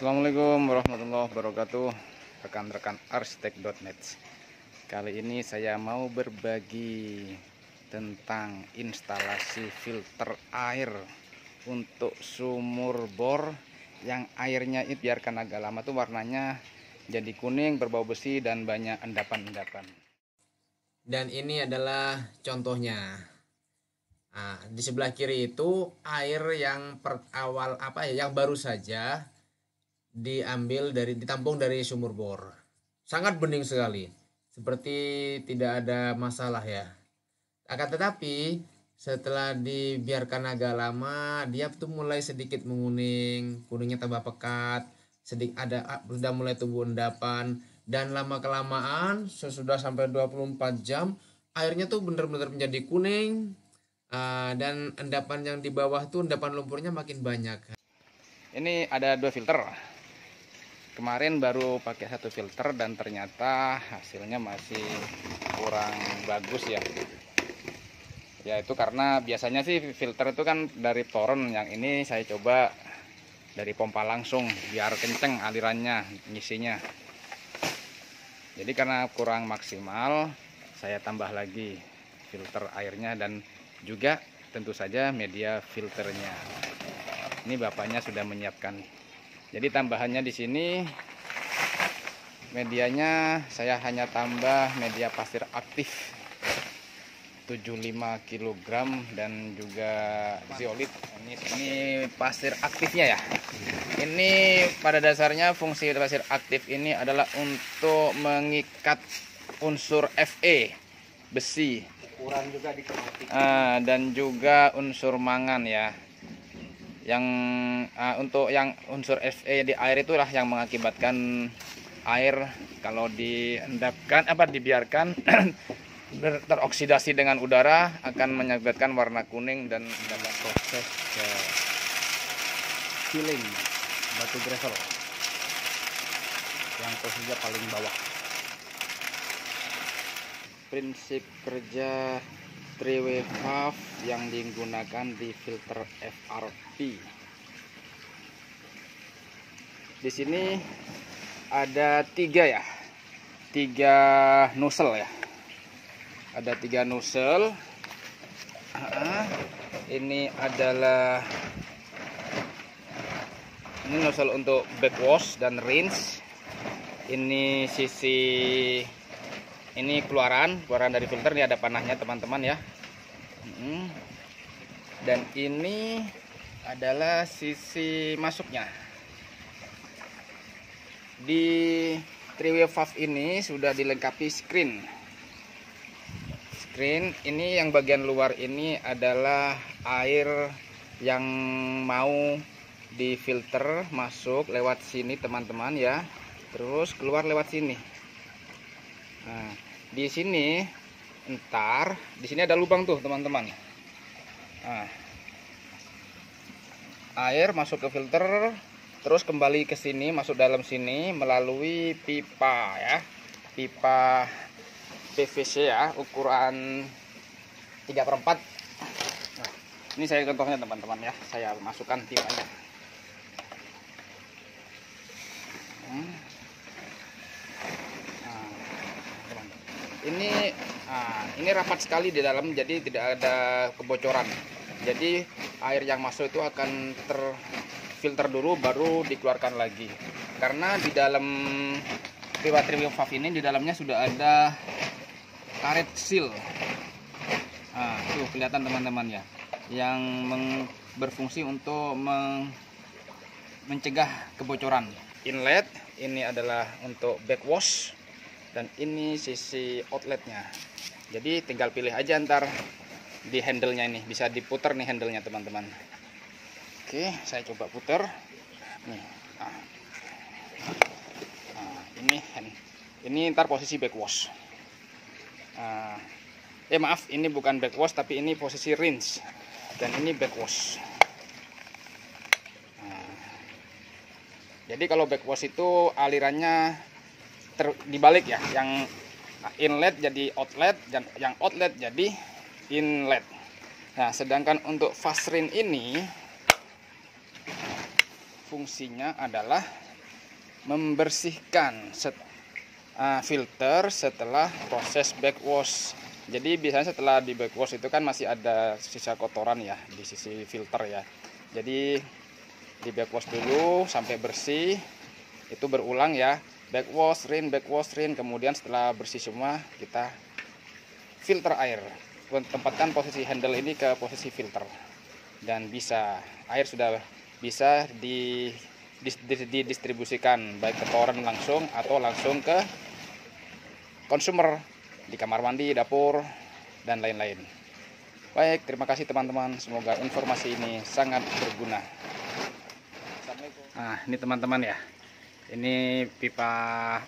Assalamualaikum warahmatullahi wabarakatuh, rekan-rekan arsitek.net. Kali ini saya mau berbagi tentang instalasi filter air untuk sumur bor yang airnya itu biarkan agak lama tuh warnanya jadi kuning, berbau besi dan banyak endapan-endapan. Dan ini adalah contohnya. Nah, di sebelah kiri itu air yang yang baru saja ditampung dari sumur bor. Sangat bening sekali, seperti tidak ada masalah ya. Akan tetapi setelah dibiarkan agak lama, dia tuh mulai sedikit menguning, kuningnya tambah pekat, sudah mulai tumbuh endapan, dan lama kelamaan sesudah sampai 24 jam airnya tuh benar-benar menjadi kuning. Dan endapan yang di bawah tuh endapan lumpurnya makin banyak. Ini ada 2 filter. Kemarin baru pakai 1 filter dan ternyata hasilnya masih kurang bagus ya. Ya itu karena biasanya sih filter itu kan dari toren, yang ini saya coba dari pompa langsung biar kenceng alirannya, ngisinya. Jadi karena kurang maksimal, saya tambah lagi filter airnya dan juga tentu saja media filternya. Ini bapaknya sudah menyiapkan. Jadi tambahannya di sini medianya saya hanya tambah media pasir aktif 75 kg dan juga zeolit. Ini pasir aktifnya ya. Ini pada dasarnya fungsi pasir aktif ini adalah untuk mengikat unsur Fe, besi, Juga dan juga unsur mangan ya. Yang untuk yang unsur Fe di air itulah yang mengakibatkan air kalau dibiarkan teroksidasi dengan udara akan menyebabkan warna kuning dan dapat proses ke filling batu gravel yang posisinya paling bawah. Prinsip kerja 3-way valve yang digunakan di filter FRP. Di sini ada 3 ya, 3 nozzle ya. Ada 3 nozzle. Ini adalah nozzle untuk backwash dan rinse. Ini ini keluaran dari filter, ini ada panahnya teman-teman ya. Dan ini adalah sisi masuknya. Di 3-way valve ini sudah dilengkapi screen. Ini yang bagian luar ini adalah air yang mau difilter masuk lewat sini teman-teman ya. Terus keluar lewat sini. Nah, di sini di sini ada lubang tuh teman-teman. Nah, air masuk ke filter, terus kembali ke sini, masuk dalam sini melalui pipa ya, pipa PVC ya, ukuran 3/4. Nah, ini saya contohnya teman-teman ya, saya masukkan pipanya. Ini rapat sekali di dalam, jadi tidak ada kebocoran. Jadi air yang masuk itu akan terfilter dulu baru dikeluarkan lagi. Karena di dalam pipa 3-way valve ini di dalamnya sudah ada karet seal. Tuh kelihatan teman-teman ya, yang berfungsi untuk mencegah kebocoran. Inlet ini adalah untuk backwash dan ini sisi outletnya. Jadi tinggal pilih aja ntar di handle-nya, ini bisa diputar nih handle-nya teman-teman. Oke, saya coba putar nih. Ini ntar posisi backwash. Maaf, ini bukan backwash tapi ini posisi rinse dan ini backwash. Jadi kalau backwash itu alirannya dibalik ya, yang inlet jadi outlet dan yang outlet jadi inlet. Nah, sedangkan untuk fast rinse ini fungsinya adalah membersihkan filter setelah proses backwash. Jadi biasanya setelah di backwash itu kan masih ada sisa kotoran ya di sisi filter ya. Jadi di backwash dulu sampai bersih, itu berulang ya, backwash, rin, kemudian setelah bersih semua kita filter air. Tempatkan posisi handle ini ke posisi filter, dan bisa air sudah bisa didistribusikan baik ke toren langsung atau langsung ke konsumer di kamar mandi, dapur, dan lain-lain. Baik, terima kasih teman-teman, semoga informasi ini sangat berguna. Nah, ini teman-teman ya, ini pipa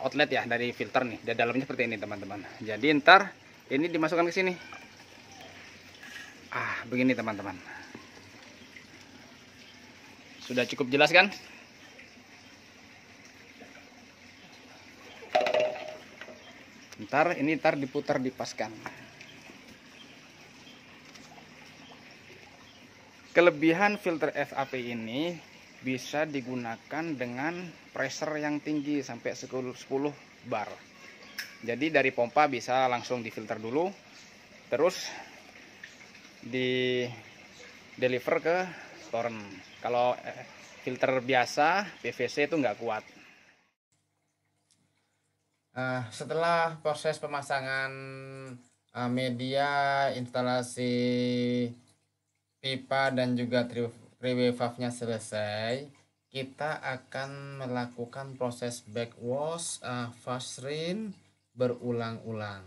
outlet ya dari filter nih, dan dalamnya seperti ini teman-teman. Jadi ntar ini dimasukkan ke sini. Begini teman-teman. Sudah cukup jelas kan? Ntar diputar, dipaskan. Kelebihan filter FAP ini bisa digunakan dengan pressure yang tinggi sampai 10 bar. Jadi dari pompa bisa langsung difilter dulu, terus di deliver ke toren. Kalau filter biasa PVC itu nggak kuat. Setelah proses pemasangan media, instalasi pipa dan juga three-way valve-nya selesai, kita akan melakukan proses backwash, fast rinse berulang-ulang.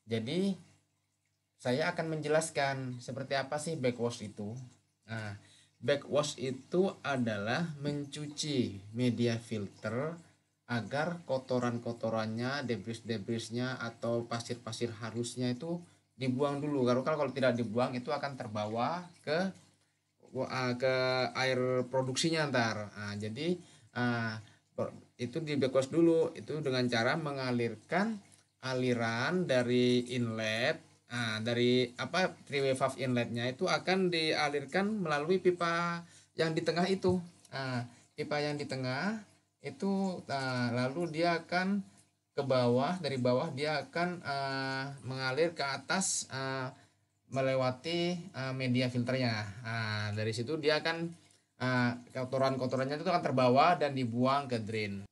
Jadi saya akan menjelaskan seperti apa sih backwash itu. Backwash itu adalah mencuci media filter agar kotoran-kotorannya, debris-debrisnya atau pasir-pasir halusnya itu dibuang dulu. Kalau tidak dibuang itu akan terbawa ke air produksinya ntar. Jadi itu di backwash dulu, itu dengan cara mengalirkan aliran dari inlet, dari three-way valve inletnya itu akan dialirkan melalui pipa yang di tengah itu. Pipa yang di tengah itu lalu dia akan ke bawah, dari bawah dia akan mengalir ke atas melewati media filternya. Dari situ dia akan kotoran-kotorannya itu akan terbawa dan dibuang ke drain.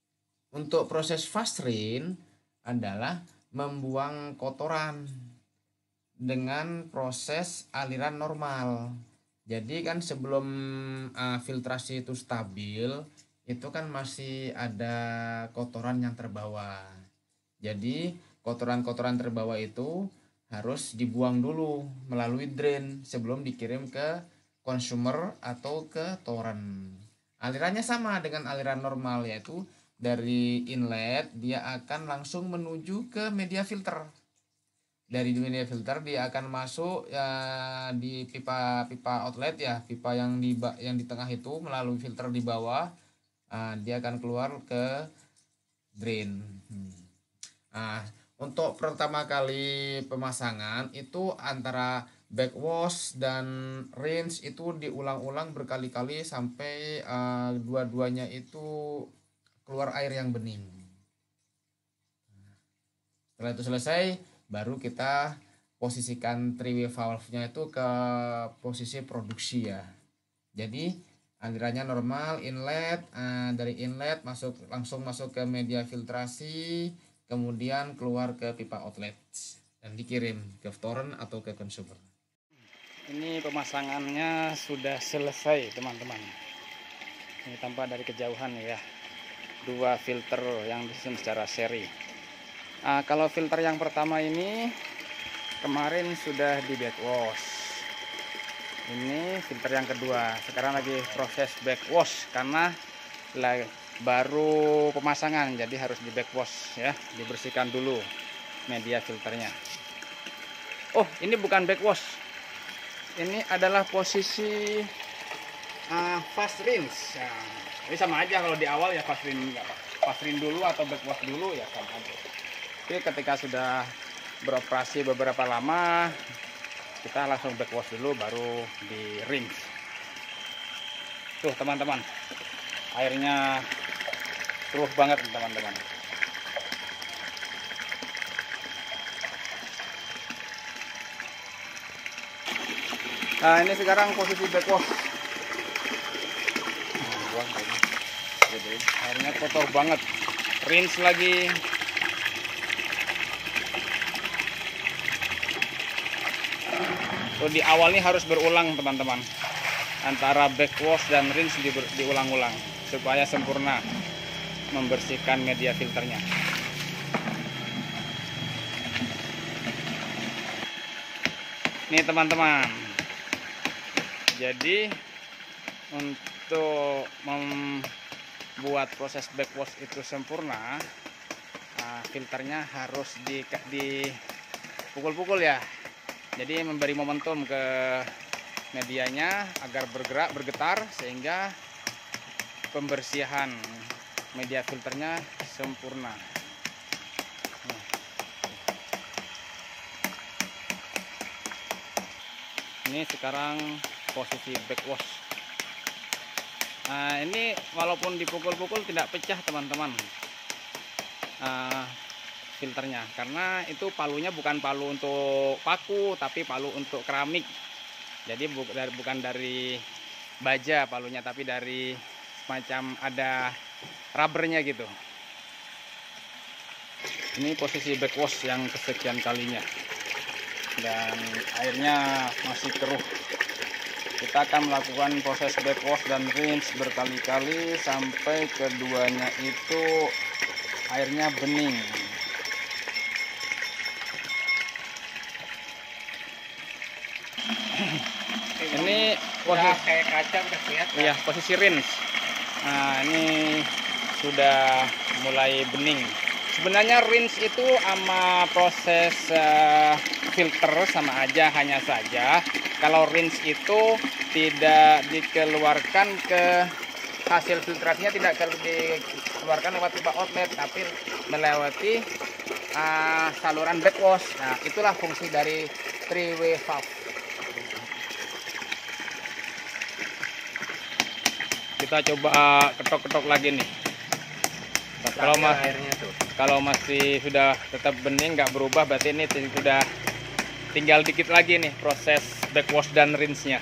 Untuk proses fast rinse adalah membuang kotoran dengan proses aliran normal. Jadi kan sebelum filtrasi itu stabil, itu kan masih ada kotoran yang terbawa. Jadi kotoran-kotoran terbawa itu harus dibuang dulu melalui drain sebelum dikirim ke consumer atau ke toren. Alirannya sama dengan aliran normal, yaitu dari inlet dia akan langsung menuju ke media filter. Dari media filter dia akan masuk di pipa outlet ya, pipa yang di tengah itu melalui filter di bawah, dia akan keluar ke drain. Untuk pertama kali pemasangan itu antara backwash dan rinse itu diulang-ulang berkali-kali sampai dua-duanya itu keluar air yang bening. Setelah itu selesai, baru kita posisikan three-way valve-nya itu ke posisi produksi ya. Jadi alirannya normal, inlet, dari inlet langsung masuk ke media filtrasi, kemudian keluar ke pipa outlet dan dikirim ke toren atau ke consumer. Ini pemasangannya sudah selesai teman-teman. Ini tampak dari kejauhan ya, 2 filter yang disusun secara seri. Kalau filter yang pertama ini kemarin sudah di backwash. Ini filter yang kedua, sekarang lagi proses backwash karena baru pemasangan, jadi harus di backwash ya, dibersihkan dulu media filternya. Oh, ini bukan backwash, ini adalah posisi fast rinse. Ini sama aja, kalau di awal ya fast rinse dulu atau backwash dulu ya sama aja. Tapi ketika sudah beroperasi beberapa lama, kita langsung backwash dulu baru di rinse. Tuh teman-teman, airnya keruh banget teman-teman. Nah, ini sekarang posisi backwash. Airnya kotor banget. Rinse lagi. So, di awal ini harus berulang teman-teman. Antara backwash dan rinse diulang-ulang supaya sempurna membersihkan media filternya. Nih teman-teman. Jadi untuk membuat proses backwash itu sempurna, filternya harus dipukul-pukul ya. Jadi memberi momentum ke medianya agar bergetar sehingga pembersihan media filternya sempurna. Ini sekarang posisi backwash. Nah, ini walaupun dipukul-pukul tidak pecah teman-teman, filternya, karena itu palunya bukan palu untuk paku tapi palu untuk keramik. Jadi bukan dari baja palunya, tapi dari semacam ada rubbernya gitu. Ini posisi backwash yang kesekian kalinya dan airnya masih keruh. Kita akan melakukan proses backwash dan rinse berkali-kali sampai keduanya itu airnya bening. Ini posisi kayak kaca udah kelihatan. Iya, posisi rinse. Nah, ini sudah mulai bening. Sebenarnya rinse itu sama proses filter sama aja, hanya saja kalau rinse itu tidak dikeluarkan ke hasil filtrasinya, tidak dikeluarkan lewat pipa outlet, tapi melewati saluran backwash. Nah, itulah fungsi dari 3-way valve. Kita coba ketok-ketok lagi nih. Kalau masih sudah tetap bening, nggak berubah, berarti ini sudah tinggal dikit lagi nih proses backwash dan rinse-nya.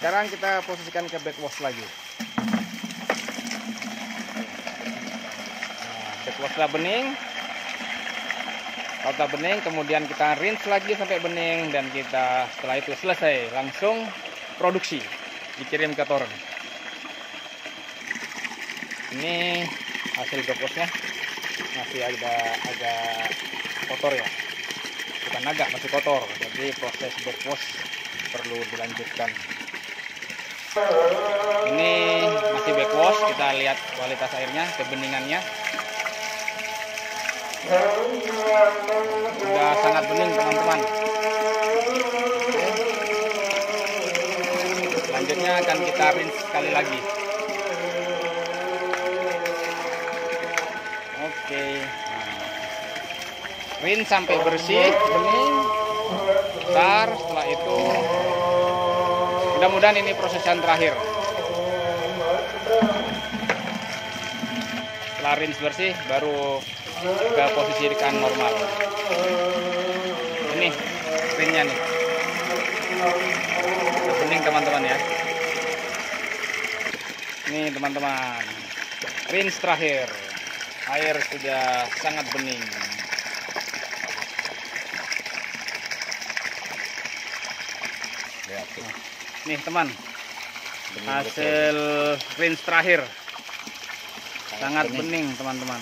Sekarang kita posisikan ke backwash lagi. Nah, backwash sudah bening. Kalau sudah bening, kemudian kita rinse lagi sampai bening, dan kita setelah itu selesai, langsung produksi, dikirim ke toren. Ini hasil backwashnya masih agak kotor ya, bukan agak, masih kotor, jadi proses backwash perlu dilanjutkan. Ini masih backwash, kita lihat kualitas airnya, kebeningannya sudah sangat bening teman-teman. Selanjutnya akan kita rinse sekali lagi. Oke, rinse sampai bersih, bening, besar. Setelah itu mudah-mudahan ini proses yang terakhir. Setelah rinse bersih, baru ke posisi ikan normal. Ini rinnya nih, udah bening teman-teman ya. Ini teman-teman, rinse terakhir. Air sudah sangat bening. Nih teman, hasil rinse terakhir sangat bening teman-teman,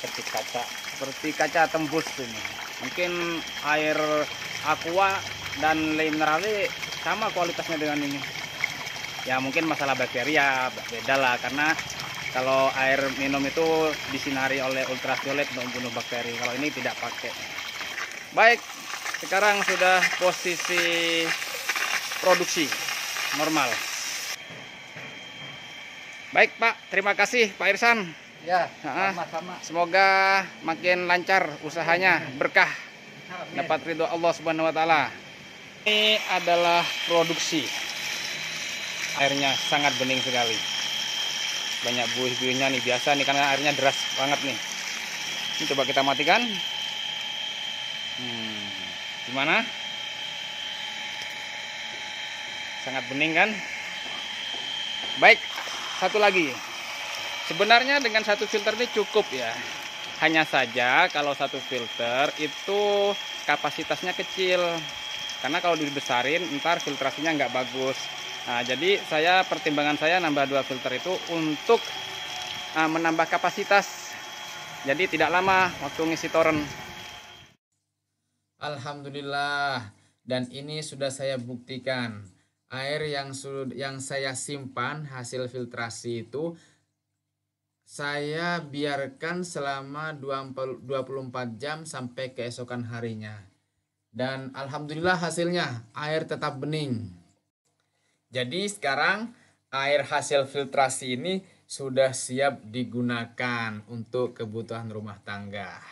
seperti kaca tembus ini. Mungkin air aqua dan Le Minerale sama kualitasnya dengan ini. Ya mungkin masalah bakteri ya beda lah, karena kalau air minum itu disinari oleh ultraviolet untuk membunuh bakteri. Kalau ini tidak pakai. Baik, sekarang sudah posisi produksi normal. Baik Pak, terima kasih Pak Irsan. Ya, sama-sama. Semoga makin lancar usahanya, berkah, dapat ridho Allah Subhanahu wa Ta'ala. Ini adalah produksi airnya sangat bening sekali. Banyak buih-buihnya nih, biasa nih karena airnya deras banget nih. Ini coba kita matikan. Gimana? Sangat bening kan? Baik, satu lagi. Sebenarnya dengan satu filter ini cukup ya. Hanya saja kalau satu filter itu kapasitasnya kecil. Karena kalau dibesarin ntar filtrasinya nggak bagus. Nah, jadi pertimbangan saya nambah 2 filter itu untuk menambah kapasitas. Jadi tidak lama waktu ngisi toren. Alhamdulillah, dan ini sudah saya buktikan. Air yang saya simpan hasil filtrasi itu saya biarkan selama 24 jam sampai keesokan harinya. Dan alhamdulillah hasilnya air tetap bening. Jadi sekarang air hasil filtrasi ini sudah siap digunakan untuk kebutuhan rumah tangga.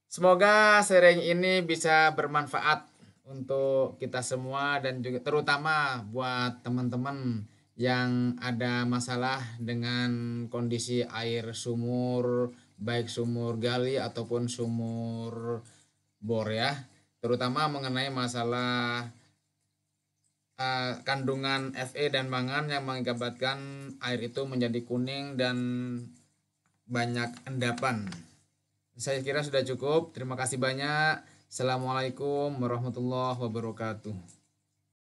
Semoga sharing ini bisa bermanfaat untuk kita semua dan juga terutama buat teman-teman yang ada masalah dengan kondisi air sumur, baik sumur gali ataupun sumur bor ya, terutama mengenai masalah kandungan Fe dan mangan yang mengakibatkan air itu menjadi kuning dan banyak endapan. Saya kira sudah cukup. Terima kasih banyak. Assalamualaikum warahmatullahi wabarakatuh.